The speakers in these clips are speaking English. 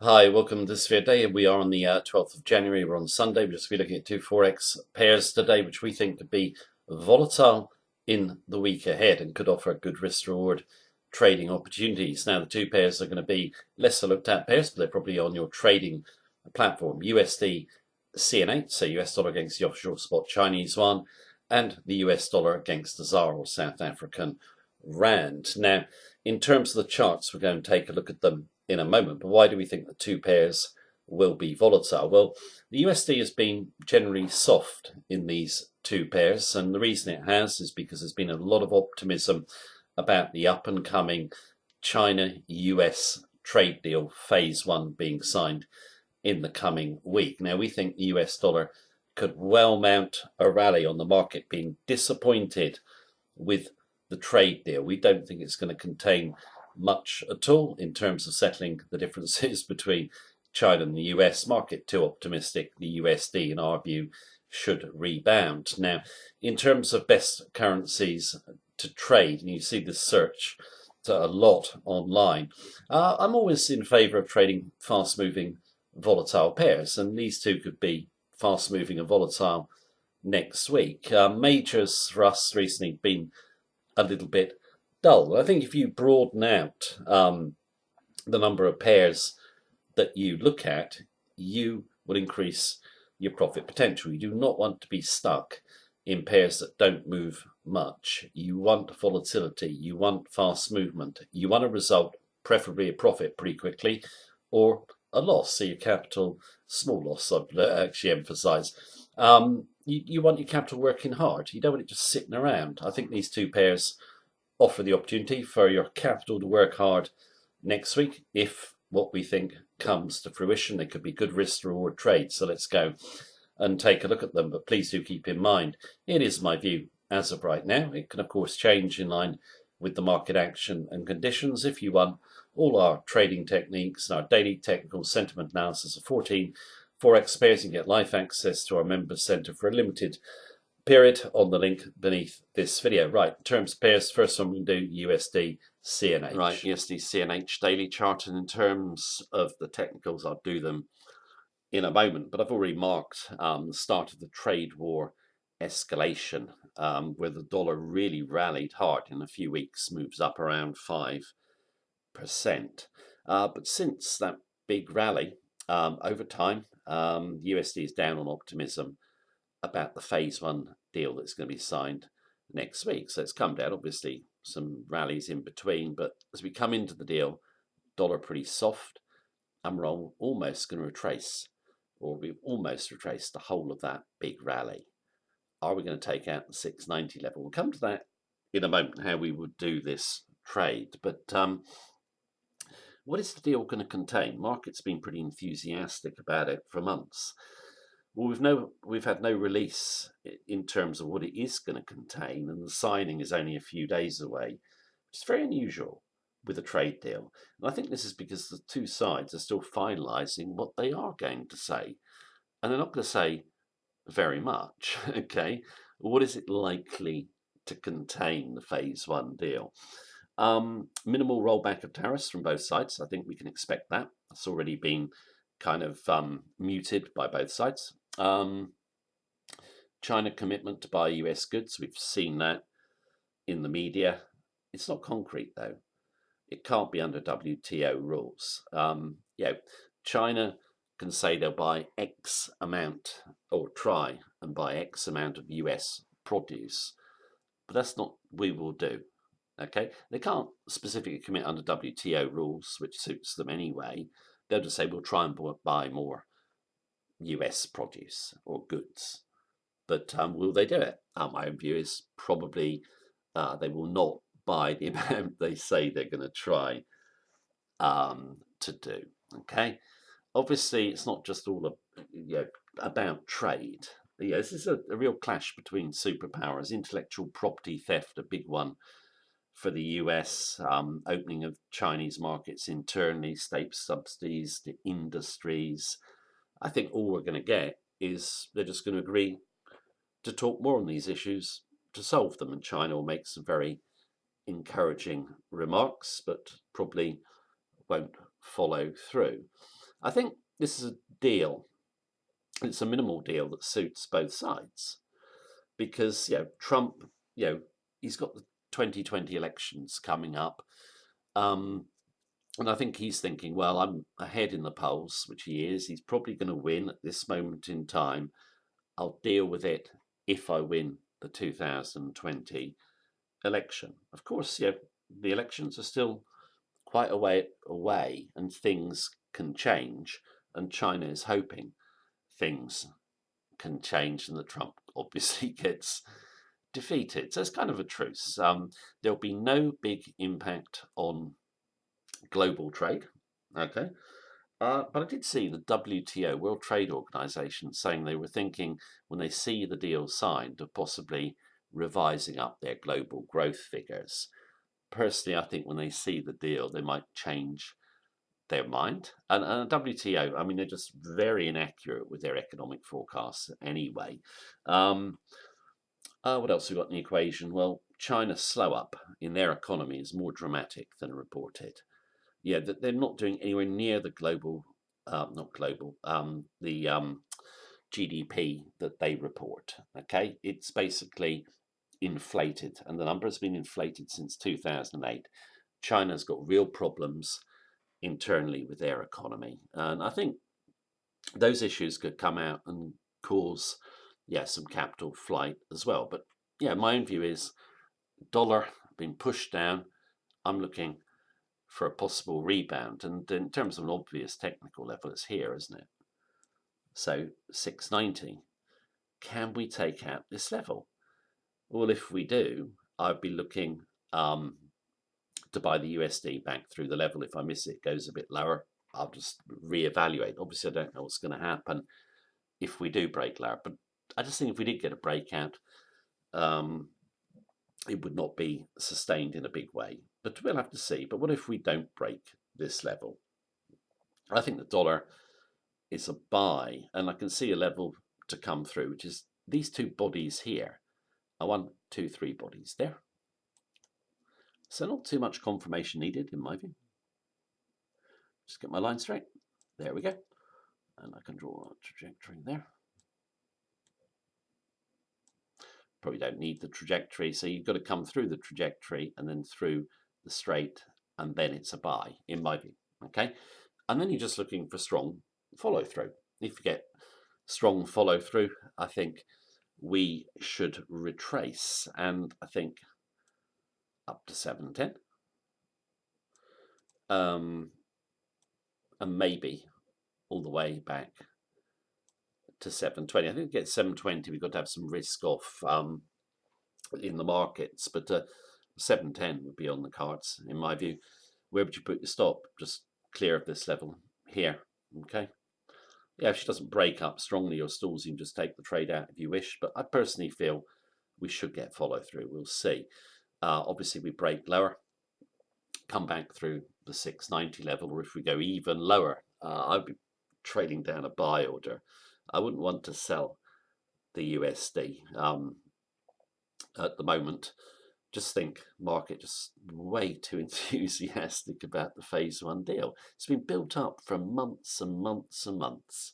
Hi, welcome to this video day. We are on the 12th of January. We're on Sunday. We're just going to be looking at two Forex pairs today, which we think could be volatile in the week ahead and could offer good risk reward trading opportunities. Now, the two pairs are going to be lesser looked at pairs, but they're probably on your trading platform. USD CNH, so US dollar against the offshore spot Chinese yuan, and the US dollar against the ZAR or South African rand. Now, in terms of the charts, we're going to take a look at them in a moment. But why do we think the two pairs will be volatile? Well, the USD has been generally soft in these two pairs, and the reason it has is because there's been a lot of optimism about the up and coming China-US trade deal phase one being signed in the coming week. Now, we think the US dollar could well mount a rally on the market being disappointed with the trade deal. We don't think it's going to contain much at all in terms of settling the differences between China and the US. Market too optimistic. The USD, in our view, should rebound. Now, in terms of best currencies to trade, and you see this search a lot online, I'm always in favour of trading fast-moving volatile pairs, and these two could be fast-moving and volatile next week. Majors for us recently have been a little bit dull. I think if you broaden out the number of pairs that you look at, you will increase your profit potential. You do not want to be stuck in pairs that don't move much. You want volatility, you want fast movement, you want a result, preferably a profit pretty quickly, or a loss, so your capital, small loss, I'd actually emphasise. You want your capital working hard. You don't want it just sitting around. I think these two pairs offer the opportunity for your capital to work hard next week if what we think comes to fruition. They could be good risk reward trades. So let's go and take a look at them. But please do keep in mind, it is my view as of right now. It can, of course, change in line with the market action and conditions. If you want all our trading techniques and our daily technical sentiment analysis of 14 Forex pairs, you can get live access to our members centre for a limited period on the link beneath this video. Right, in terms of pairs, first one we can do USD CNH. Right, USD CNH daily chart, and in terms of the technicals, I'll do them in a moment, but I've already marked the start of the trade war escalation, where the dollar really rallied hard in a few weeks, moves up around 5%. But since that big rally, over time, USD is down on optimism about the phase one deal that's going to be signed next week. So it's come down, obviously, some rallies in between. But as we come into the deal, dollar pretty soft, and we're almost going to retrace, or we've almost retraced the whole of that big rally. Are we going to take out the 690 level? We'll come to that in a moment, how we would do this trade. But what is the deal going to contain? Market's been pretty enthusiastic about it for months. Well, we've had no release in terms of what it is going to contain, and the signing is only a few days away, which is very unusual with a trade deal. And I think this is because the two sides are still finalising what they are going to say, and they're not going to say very much. Okay, what is it likely to contain, the phase one deal? Minimal rollback of tariffs from both sides. I think we can expect that. It's already been kind of muted by both sides. China commitment to buy US goods. We've seen that in the media. It's not concrete, though. It can't be under WTO rules. China can say they'll buy X amount, or try and buy X amount of US produce, but that's not what we will do. Okay, they can't specifically commit under WTO rules, which suits them anyway. They'll just say we'll try and buy more US produce or goods. But will they do it? My own view is probably they will not buy the amount they say they're going to try to do. Okay, obviously it's not just all about trade. This is a real clash between superpowers. Intellectual property theft, a big one for the US, opening of Chinese markets internally, state subsidies to industries. I think all we're going to get is they're just going to agree to talk more on these issues to solve them, and China will make some very encouraging remarks, but probably won't follow through. I think this is a deal. It's a minimal deal that suits both sides because Trump, he's got the 2020 elections coming up, and I think he's thinking, well, I'm ahead in the polls, which he is. He's probably going to win at this moment in time. I'll deal with it if I win the 2020 election. Of course, the elections are still quite a way away and things can change. And China is hoping things can change and that Trump obviously gets defeated. So it's kind of a truce. There'll be no big impact on global trade. Okay. But I did see the WTO, World Trade Organization, saying they were thinking when they see the deal signed of possibly revising up their global growth figures. Personally, I think when they see the deal, they might change their mind. And WTO, I mean, they're just very inaccurate with their economic forecasts anyway. What else have we got in the equation? Well, China's slow up in their economy is more dramatic than reported. Yeah, that they're not doing anywhere near the global, not global, the GDP that they report. Okay, it's basically inflated, and the number has been inflated since 2008. China's got real problems internally with their economy, and I think those issues could come out and cause, some capital flight as well. But my own view is dollar being pushed down. I'm looking for a possible rebound. And in terms of an obvious technical level, it's here, isn't it? So 690. Can we take out this level? Well, if we do, I'd be looking to buy the USD back through the level. If I miss it, it goes a bit lower, I'll just reevaluate. Obviously, I don't know what's going to happen if we do break lower, but I just think if we did get a breakout, it would not be sustained in a big way. But we'll have to see. But what if we don't break this level? I think the dollar is a buy, and I can see a level to come through, which is these two bodies here. Are 1, 2, 3 bodies there. So not too much confirmation needed in my view. Just get my line straight. There we go. And I can draw a trajectory there. Probably don't need the trajectory, so you've got to come through the trajectory and then through the straight, and then it's a buy in my view. Okay, and then you're just looking for strong follow through. If you get strong follow through, I think we should retrace, and I think up to 710, and maybe all the way back to 720. I think to get 720, we've got to have some risk off in the markets, but 710 would be on the cards in my view. Where would you put your stop? Just clear of this level here. Okay. Yeah, if she doesn't break up strongly or stalls, you can just take the trade out if you wish. But I personally feel we should get follow through. We'll see. Obviously, we break lower, come back through the 690 level, or if we go even lower, I'd be trading down a buy order. I wouldn't want to sell the USD at the moment. Just think market just way too enthusiastic about the phase one deal. It's been built up for months and months and months.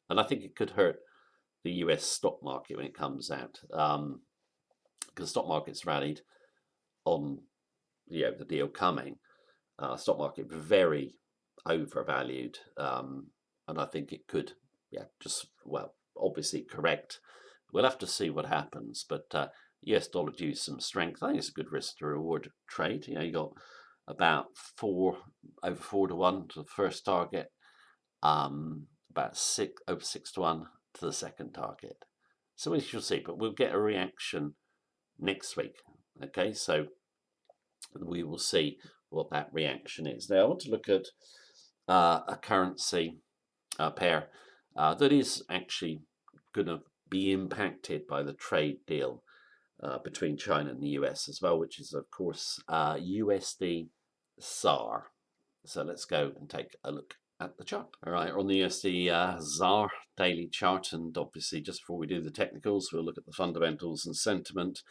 And I think it could hurt the US stock market when it comes out. Because the stock market's rallied on the deal coming. Stock market very overvalued. And I think it could, obviously correct. We'll have to see what happens. But US dollar due some strength. I think it's a good risk to reward trade. You got about over 4 to 1 to the first target, about over 6 to 1 to the second target. So we shall see, but we'll get a reaction next week. Okay, so we will see what that reaction is. Now I want to look at a currency pair that is actually going to be impacted by the trade deal between China and the US as well, which is, of course, USD ZAR. So let's go and take a look at the chart. All right, on the USD ZAR daily chart, and obviously just before we do the technicals, we'll look at the fundamentals and sentiment.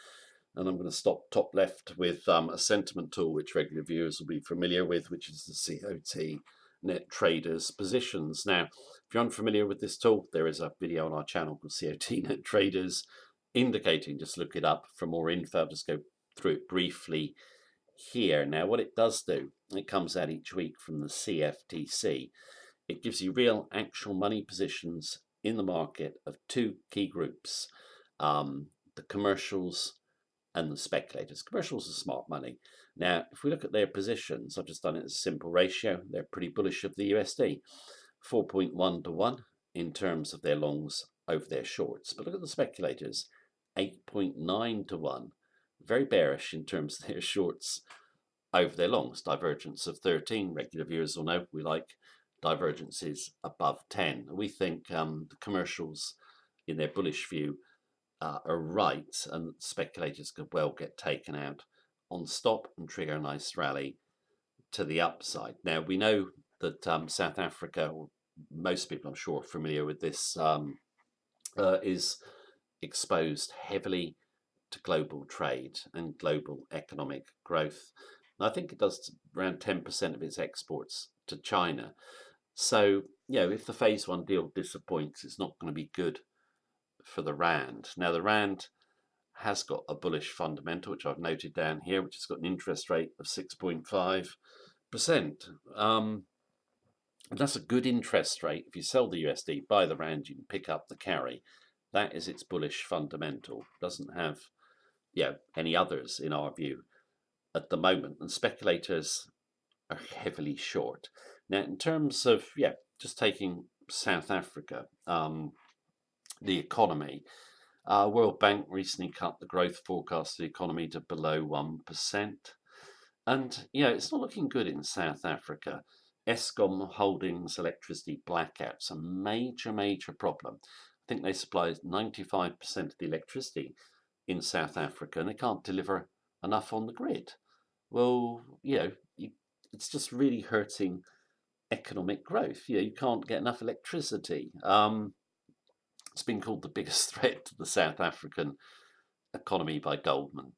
And I'm going to stop top left with a sentiment tool, which regular viewers will be familiar with, which is the COT net traders positions. Now, if you're unfamiliar with this tool, there is a video on our channel called COT net traders indicating, just look it up for more info. I'll just go through it briefly here. Now, what it does do, it comes out each week from the CFTC. It gives you real actual money positions in the market of two key groups, the commercials and the speculators. Commercials are smart money. Now, if we look at their positions, I've just done it as a simple ratio. They're pretty bullish of the USD, 4.1 to 1 in terms of their longs over their shorts. But look at the speculators, 8.9 to 1. Very bearish in terms of their shorts over their longs. Divergence of 13. Regular viewers will know we like divergences above 10. We think the commercials, in their bullish view, are right, and speculators could well get taken out on stop and trigger a nice rally to the upside. Now, we know that South Africa, or most people I'm sure are familiar with this, is exposed heavily to global trade and global economic growth. And I think it does around 10% of its exports to China. So, if the phase one deal disappoints, it's not going to be good for the Rand. Now, the Rand has got a bullish fundamental, which I've noted down here, which has got an interest rate of 6.5%. And that's a good interest rate. If you sell the USD, buy the Rand, you can pick up the carry. That is its bullish fundamental. It doesn't have any others in our view at the moment. And speculators are heavily short. Now, in terms of, just taking South Africa, the economy, World Bank recently cut the growth forecast of the economy to below 1%. And, it's not looking good in South Africa. Eskom Holdings electricity blackouts, a major, major problem. I think they supply 95% of the electricity in South Africa, and they can't deliver enough on the grid. Well, it's just really hurting economic growth. You can't get enough electricity. It's been called the biggest threat to the South African economy by Goldman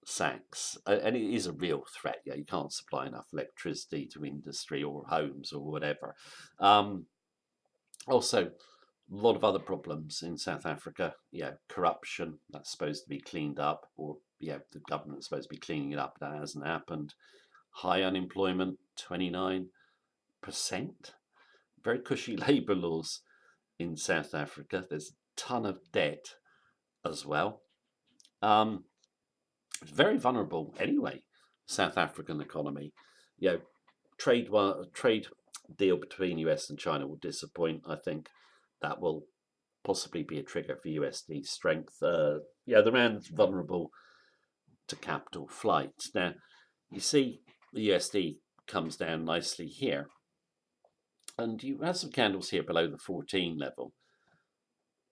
Sachs, and it is a real threat. You can't supply enough electricity to industry or homes or whatever. Also, a lot of other problems in South Africa. Corruption, that's supposed to be cleaned up, or the government's supposed to be cleaning it up. That hasn't happened. High unemployment, 29%. Very cushy labour laws in South Africa. There's a ton of debt as well. It's very vulnerable anyway, South African economy. Trade deal between US and China will disappoint. I think that will possibly be a trigger for USD strength. The Rand's vulnerable to capital flight. Now, you see the USD comes down nicely here. And you have some candles here below the 14 level.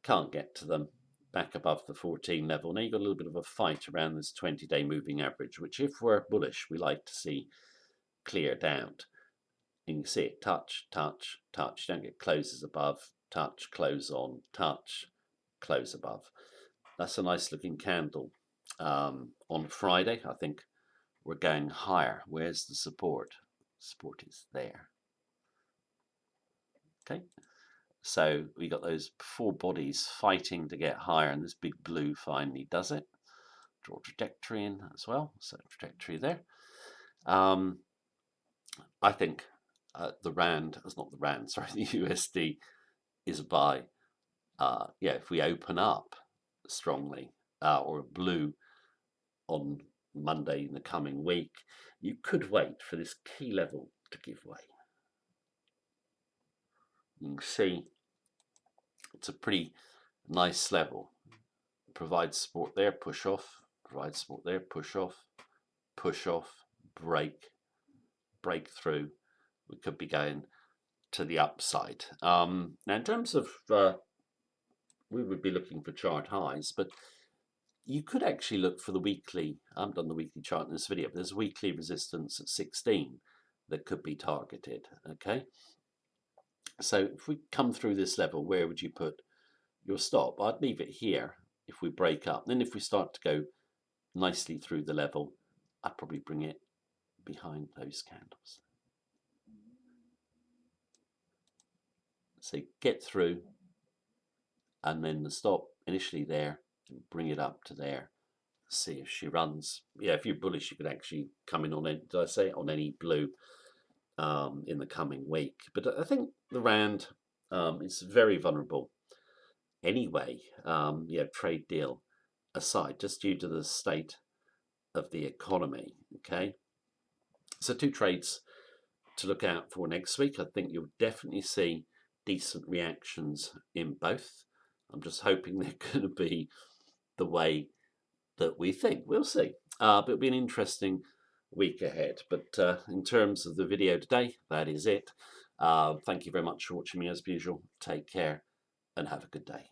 Can't get to them back above the 14 level. Now you've got a little bit of a fight around this 20-day moving average, which if we're bullish, we like to see cleared out. And you can see it touch, touch, touch. You don't get closes above, touch, close on, touch, close above. That's a nice looking candle. On Friday, I think we're going higher. Where's the support? Support is there. Okay, so we got those four bodies fighting to get higher, and this big blue finally does it. Draw trajectory in as well, so trajectory there. I think the USD is a buy. If we open up strongly or blue on Monday in the coming week, you could wait for this key level to give way. You can see it's a pretty nice level. Provides support there, push off, provides support there, push off, break through. We could be going to the upside. Now, in terms of, we would be looking for chart highs, but you could actually look for the weekly. I haven't done the weekly chart in this video, but there's a weekly resistance at 16 that could be targeted. Okay. So if we come through this level, where would you put your stop? I'd leave it here if we break up. Then if we start to go nicely through the level, I'd probably bring it behind those candles. So get through, and then the stop initially there, and bring it up to there. See if she runs. Yeah, if you're bullish, you could actually come in on it. Did I say on any blue in the coming week? But I think the rand is very vulnerable anyway. Yeah, trade deal aside, just due to the state of the economy. Okay, so 2 trades to look out for next week. I think you'll definitely see decent reactions in both. I'm just hoping they're going to be the way that we think. We'll see. But it'll be an interesting week ahead. But in terms of the video today, that is it. Thank you very much for watching me as usual. Take care and have a good day.